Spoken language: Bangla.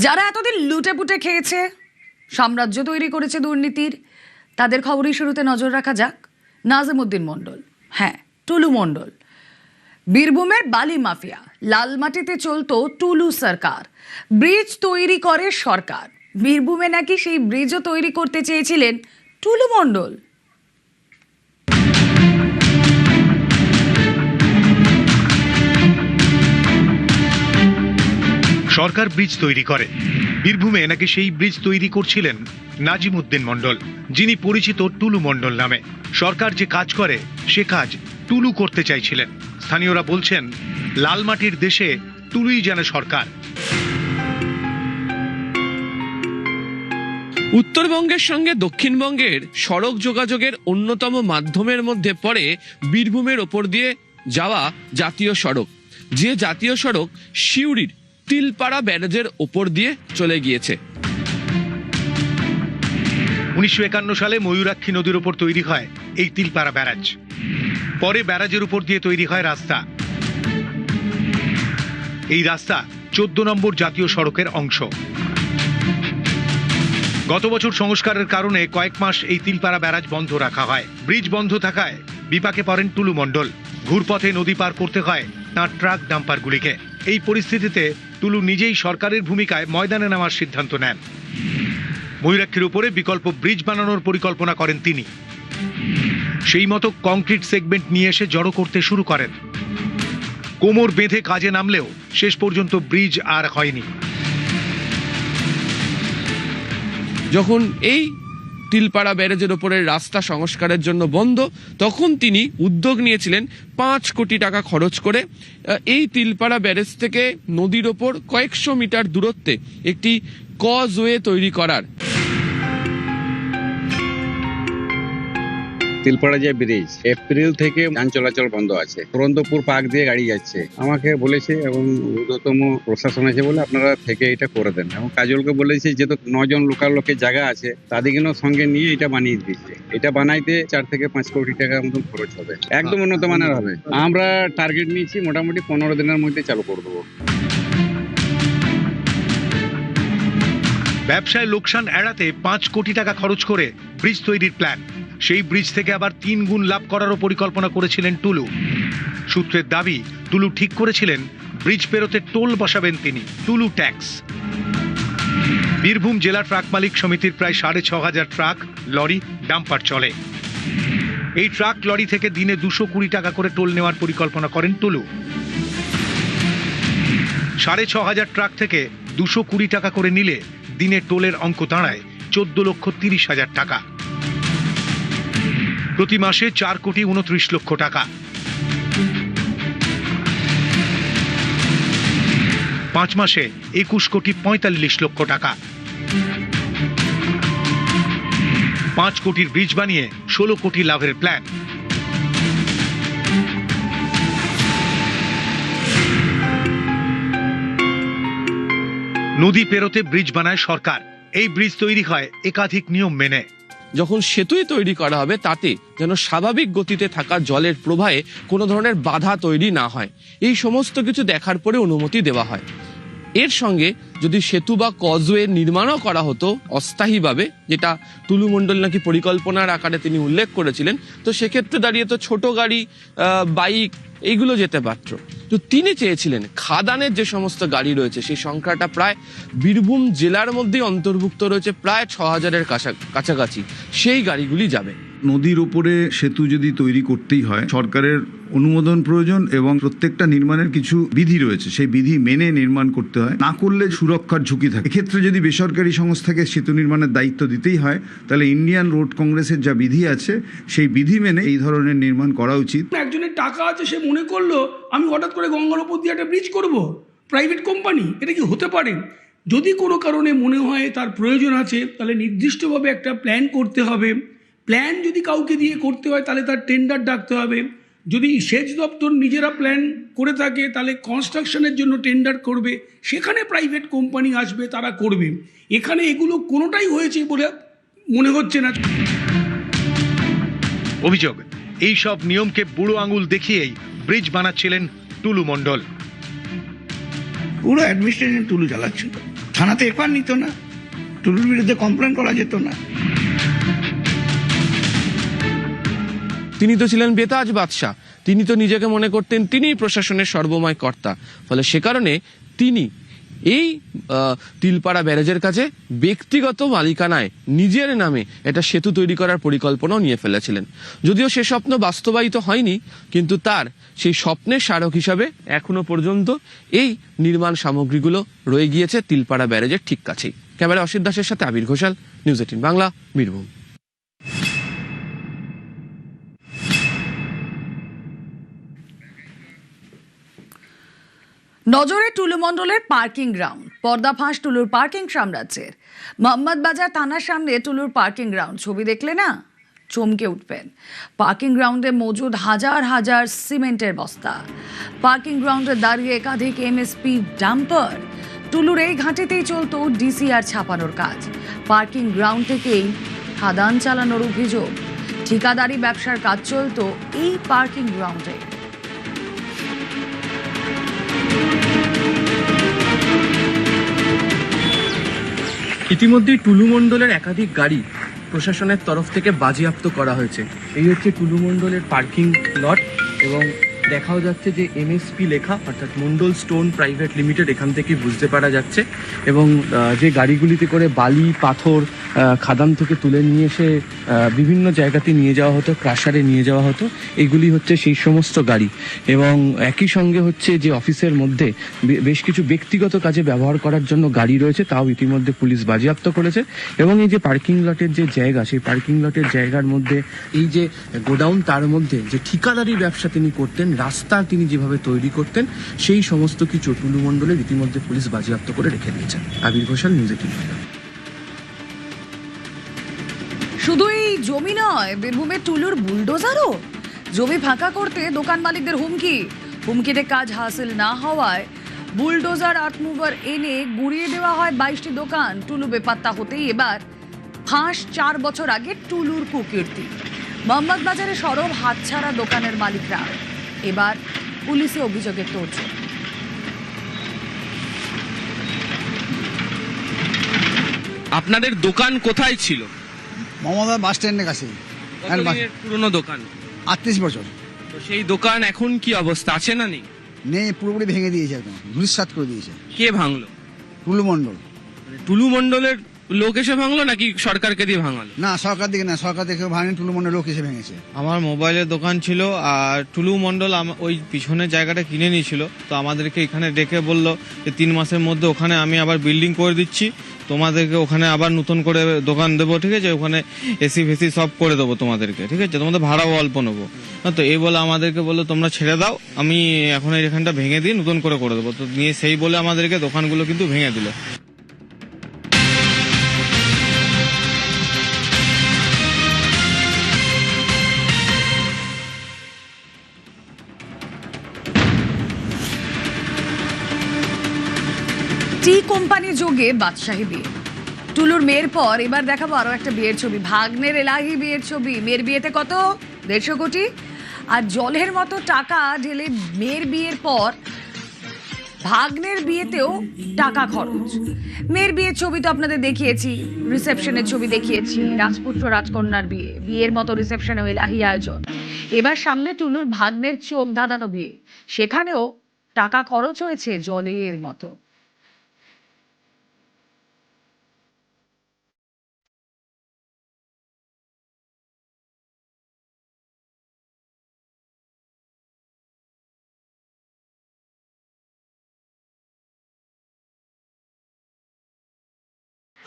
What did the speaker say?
যারা এতদিন লুটে পুটে খেয়েছে, সাম্রাজ্য তৈরি করেছে দুর্নীতির, তাদের খবরই শুরুতে নজর রাখা যাক। নাজিমউদ্দিন মণ্ডল, হ্যাঁ টুলু মণ্ডল। বীরভূমের বালি মাফিয়া, লালমাটিতে চলতো টুলু সরকার, ব্রিজ তৈরি করে সরকার। বীরভূমে নাকি সেই ব্রিজও তৈরি করতে চেয়েছিলেন টুলু মণ্ডল। সরকার ব্রিজ তৈরি করে, বীরভূমে নাকি সেই ব্রিজ তৈরি করছিলেন নাজিমউদ্দিন মণ্ডল, যিনি পরিচিত টুলু মণ্ডল নামে। সরকার যে কাজ করে সে কাজ টুলু করতে চাইছিলেন। স্থানীয়রা বলছেন, লালমাটির দেশে টুলুই যেন সরকার। উত্তরবঙ্গের সঙ্গে দক্ষিণবঙ্গের সড়ক যোগাযোগের অন্যতম মাধ্যমের মধ্যে পড়ে বীরভূমের ওপর দিয়ে যাওয়া জাতীয় সড়ক। যে জাতীয় সড়ক সিউড়ির তিলপাড়া ব্যারাজের ওপর দিয়ে চলে গিয়েছে। 1951 সালে ময়ূরাক্ষী নদীর ওপর তৈরি হয় এই তিলপাড়া ব্যারাজ। পরে ব্যারাজের উপর দিয়ে তৈরি হয় রাস্তা। এই রাস্তা 14 নম্বর জাতীয় সড়কের অংশ। গত বছর সংস্কারের কারণে কয়েক মাস এই তিলপাড়া ব্যারাজ বন্ধ রাখা হয়। ব্রিজ বন্ধ থাকায় বিপাকে পড়েন টুলু মণ্ডল। ঘুরপথে নদী পার করতে হয় তাঁর ট্রাক ডাম্পারগুলিকে। এই পরিস্থিতিতে টুলু নিজেই সরকারের ভূমিকায় ময়দানে নামার সিদ্ধান্ত নেন। ময়ূরাক্ষীর উপরে বিকল্প ব্রিজ বানানোর পরিকল্পনা করেন তিনি। সেই মতো কংক্রিট সেগমেন্ট নিয়ে এসে জড়ো করতে শুরু করেন। কোমর বেঁধে কাজে নামলেও শেষ পর্যন্ত ব্রিজ আর হয়নি। যখন এই তিলপাড়া ব্যারাজের ওপরের রাস্তা সংস্কারের জন্য বন্ধ, তখন তিনি উদ্যোগ নিয়েছিলেন 5 কোটি টাকা খরচ করে এই তিলপাড়া ব্যারেজ থেকে নদীর ওপর কয়েকশো মিটার দূরত্বে একটি কজওয়ে তৈরি করার। তিলপাড়া যে ব্রিজ, এপ্রিল থেকে যান চলাচল বন্ধ আছে। পুরন্দপুর পার্ক দিয়ে গাড়ি যাচ্ছে। আমাকে বলেছে এবং ঊর্ধ্বতম প্রশাসন আছে বলে আপনারা থেকে এটা করে দেন। এবং কাজলকে বলেছে যেহেতু 9 জন লোকাল লোকের জায়গা আছে, তাদেরকেও সঙ্গে নিয়ে এটা বানিয়ে দিচ্ছে। এটা বানাইতে 4 থেকে 5 কোটি টাকার মতন খরচ হবে। একদম উন্নত মানের হবে। আমরা টার্গেট নিয়েছি মোটামুটি 15 দিনের মধ্যে চালু করে দেবো। ব্যবসায় লোকসান এড়াতে 5 কোটি টাকা খরচ করে ব্রিজ তৈরির প্ল্যান। সেই ব্রিজ থেকে আবার 3 গুণ লাভ করারও পরিকল্পনা করেছিলেন টুলু। সূত্রের দাবি, টুলু ঠিক করেছিলেন ব্রিজ পেরোতে টোল বসাবেন তিনি, টুলু ট্যাক্স। বীরভূম জেলা ট্রাক মালিক সমিতির প্রায় 6500 ট্রাক, লরি, ডাম্পার চলে। এই ট্রাক লরি থেকে দিনে 220 টাকা করে টোল নেওয়ার পরিকল্পনা করেন টুলু। 6500 ট্রাক থেকে 220 টাকা করে নিলে দিনে টোলের অঙ্ক দাঁড়ায় 14,30,000 টাকা। প্রতি মাসে 4,29 লক্ষ টাকা। 5 মাসে 21,45 লক্ষ টাকা। 5 কোটির ব্রিজ বানিয়ে 16 কোটি লাভের প্ল্যান। নদী পেরোতে ব্রিজ বানায় সরকার। এই ব্রিজ তৈরি হয় একাধিক নিয়ম মেনে। যখন সেতুই তৈরি করা হবে, তাতে যেন স্বাভাবিক গতিতে থাকা জলের প্রবাহে কোনো ধরনের বাধা তৈরি না হয়, এই সমস্ত কিছু দেখার পরে অনুমতি দেওয়া হয়। এর সঙ্গে যদি সেতু বা কজওয়ে নির্মাণও করা হতো অস্থায়ীভাবে, যেটা টুলু মণ্ডল নাকি পরিকল্পনার আকারে তিনি উল্লেখ করেছিলেন, তো সেক্ষেত্রে দাঁড়িয়ে তো ছোট গাড়ি, বাইক এইগুলো যেতে পারত। তো তিনি চেয়েছিলেন খাদানের যে সমস্ত গাড়ি রয়েছে সেই সংখ্যাটা প্রায় বীরভূম জেলার মধ্যেই অন্তর্ভুক্ত রয়েছে, প্রায় 6000-এর কাছাকাছি সেই গাড়িগুলি যাবে। নদীর উপরে সেতু যদি তৈরি করতেই হয়, সরকারের অনুমোদন প্রয়োজন এবং প্রত্যেকটা নির্মাণের কিছু বিধি রয়েছে, সেই বিধি মেনে নির্মাণ করতে হয়। না করলে সুরক্ষার ঝুঁকি থাকে। এক্ষেত্রে যদি বেসরকারি সংস্থাকে সেতু নির্মাণের দায়িত্ব দিতেই হয়, তাহলে ইন্ডিয়ান রোড কংগ্রেসের যা বিধি আছে সেই বিধি মেনে এই ধরনের নির্মাণ করা উচিত। একজনের টাকা আছে, সে মনে করলো আমি হঠাৎ করে গঙ্গার উপর দিয়ে একটা ব্রিজ করব, প্রাইভেট কোম্পানি, এটা কি হতে পারে? যদি কোনো কারণে মনে হয় তার প্রয়োজন আছে, তাহলে নির্দিষ্টভাবে একটা প্ল্যান করতে হবে। প্ল্যান যদি কাউকে দিয়ে করতে হয় তাহলে তার টেন্ডার ডাকতে হবে। যদি সেচ দপ্তর নিজেরা প্ল্যান করে থাকে তাহলে কনস্ট্রাকশনের জন্য টেন্ডার করবে, সেখানে প্রাইভেট কোম্পানি আসবে, তারা করবে। এখানে এগুলো কোনোটাই হয়েছে বলে মনে হচ্ছে না। অভিযোগ, এই সব নিয়মকে বুড়ো আঙুল দেখিয়েই ব্রিজ বানাচ্ছিলেন টুলু মণ্ডল। পুরো অ্যাডমিনিস্ট্রেশন টুলু চালাচ্ছিল। থানাতে এফআইআর নিত না, টুলুর বিরুদ্ধে কমপ্লেন করা যেত না। তিনি তো ছিলেন বেতাজ বাদশাহ, তিনি তো নিজেকে মনে করতেন তিনিই প্রশাসনের সর্বময় কর্তা। ফলে সে কারণে তিনি এই তিলপাড়া ব্যারেজের কাছে ব্যক্তিগত মালিকানায় নিজের নামে একটা সেতু তৈরি করার পরিকল্পনাও নিয়ে ফেলেছিলেন। যদিও সে স্বপ্ন বাস্তবায়িত হয়নি, কিন্তু তার সেই স্বপ্নের স্মারক হিসাবে এখনো পর্যন্ত এই নির্মাণ সামগ্রীগুলো রয়ে গিয়েছে তিলপাড়া ব্যারেজের ঠিক কাছেই। ক্যামেরা অসিত দাসের সাথে আবির ঘোষাল, নিউজ 18 বাংলা, বীরভূম। নজরে টুলু মণ্ডলের পার্কিং গ্রাউন্ড, পর্দাফাঁস টুলুর পার্কিং সাম্রাজ্যের। মোহাম্মদ বাজার থানার সামনে টুলুর পার্কিং গ্রাউন্ড, ছবি দেখলে না চমকে উঠবেন। পার্কিং গ্রাউন্ডে মজুদ হাজার হাজার সিমেন্টের বস্তা। পার্কিং গ্রাউন্ডে দাঁড়িয়ে একাধিক এমএসপি ডাম্পার। টুলুর এই ঘাঁটিতেই চলতো ডিসিআর ছাপানোর কাজ। পার্কিং গ্রাউন্ড থেকেই খাদান চালানোর অভিযোগ। ঠিকাদারি ব্যবসার কাজ চলতো এই পার্কিং গ্রাউন্ডে। ইতিমধ্যেই টুলু মণ্ডলের একাধিক গাড়ি প্রশাসনের তরফ থেকে বাজেয়াপ্ত করা হয়েছে। এই হচ্ছে টুলু মণ্ডলের পার্কিং লট, এবং দেখাও যাচ্ছে যে এমএসপি লেখা, অর্থাৎ মণ্ডল স্টোন প্রাইভেট লিমিটেড, এখান থেকে বুঝতে পারা যাচ্ছে। এবং যে গাড়িগুলিতে করে বালি পাথর খাদান থেকে তুলে নিয়ে এসে বিভিন্ন জায়গাতে নিয়ে যাওয়া হতো, ক্রাশারে নিয়ে যাওয়া হতো, এগুলি হচ্ছে সেই সমস্ত গাড়ি। এবং একই সঙ্গে হচ্ছে যে অফিসের মধ্যে বেশ কিছু ব্যক্তিগত কাজে ব্যবহার করার জন্য গাড়ি রয়েছে, তাও ইতিমধ্যে পুলিশ বাজেয়াপ্ত করেছে। এবং এই যে পার্কিং লটের যে জায়গা, সেই পার্কিং লটের জায়গার মধ্যে এই যে গোডাউন, তার মধ্যে যে ঠিকাদারি ব্যবসা তিনি করতেন, রাস্তা তিনি যেভাবে তৈরি করতেন, সেই সমস্ত কিছু টুলু মণ্ডলের ইতিমধ্যে পুলিশ বাজেয়াপ্ত করে রেখে দিয়েছেন। আবির ঘোষাল, নিউজ 18। শুধু এই জমি নয়, বীরভূমের টুলুর বুলডোজারও। জমি ফাঁকা করতে দোকান মালিকদের হুমকিতে কাজ হাসিল না হওয়ায় বুলডোজার আর্টমুভার এনে গুঁড়িয়ে দেওয়া হয় 22টি দোকান। টুলু বেপাত্তা হতেই এবার ফাঁস 4 বছর আগে টুলুর কুকীর্তি। মোহাম্মদ বাজারে সরব হাতছাড়া দোকানের মালিকরা এবার পুলিশে অভিযোগের তোড়জোড়। আপনাদের দোকান কোথায় ছিল? মমতা বাস স্ট্যান্ডের কাছে। পুরনো দোকান, 38 বছর। তো সেই দোকান এখন কি অবস্থা, আছে না নেই? নেই, পুরোপুরি ভেঙে দিয়েছে, একদম ধূলিসাৎ করে দিয়েছে। কে ভাঙলো? টুলু মণ্ডল। টুলু মণ্ডলের লোক এসে ভাঙলো নাকি সরকারকে দিয়ে ভাঙালো? না, সরকার দিকে না, সরকার দেখে ভাঙেনি, টুলু মণ্ডল লোক এসে ভেঙেছে। আমার মোবাইলের দোকান ছিল, আর টুলু মণ্ডল ওই পিছনের জায়গাটা কিনে নিয়েছিল। তো আমাদেরকে এখানে ডেকে বললো যে 3 মাসের মধ্যে ওখানে আমি আবার বিল্ডিং করে দিচ্ছি, তোমাদেরকে ওখানে আবার নতুন করে দোকান দেবো, ঠিক আছে, ওখানে এসি ফেসি সব করে দেবো তোমাদেরকে, ঠিক আছে, তোমাদের ভাড়াও অল্প নেবো। তো এই বলে আমাদেরকে বললো তোমরা ছেড়ে দাও, আমি এখন এখানটা ভেঙে দিয়ে নতুন করে দেবো। তো নিয়ে সেই বলে আমাদেরকে দোকানগুলো কিন্তু ভেঙে দিল। টি কোম্পানি যোগে বাদশাহী বিয়ে। টুলুর মেয়ের পর এবার দেখাবো আরো একটা বিয়ের ছবি। ভাগ্নের এলাহি বিয়ের ছবি। মেয়ের বিয়েতে কত? 150 কোটি। আর জলের মতো টাকা ঢেলে মেয়ের বিয়ের পর ভাগ্নের বিয়েতেও টাকা খরচ। মেয়ের বিয়ের ছবি তো আপনাদের দেখিয়েছি, রিসেপশনের ছবি দেখিয়েছি, রাজপুত্র রাজকন্যার বিয়ে, বিয়ের মতো রিসেপশনে এলাহি আয়োজন। এবার সামনে টুলুর ভাগ্নের চোখ ধাঁধানো বিয়ে, সেখানেও টাকা খরচ হয়েছে জলের মতো।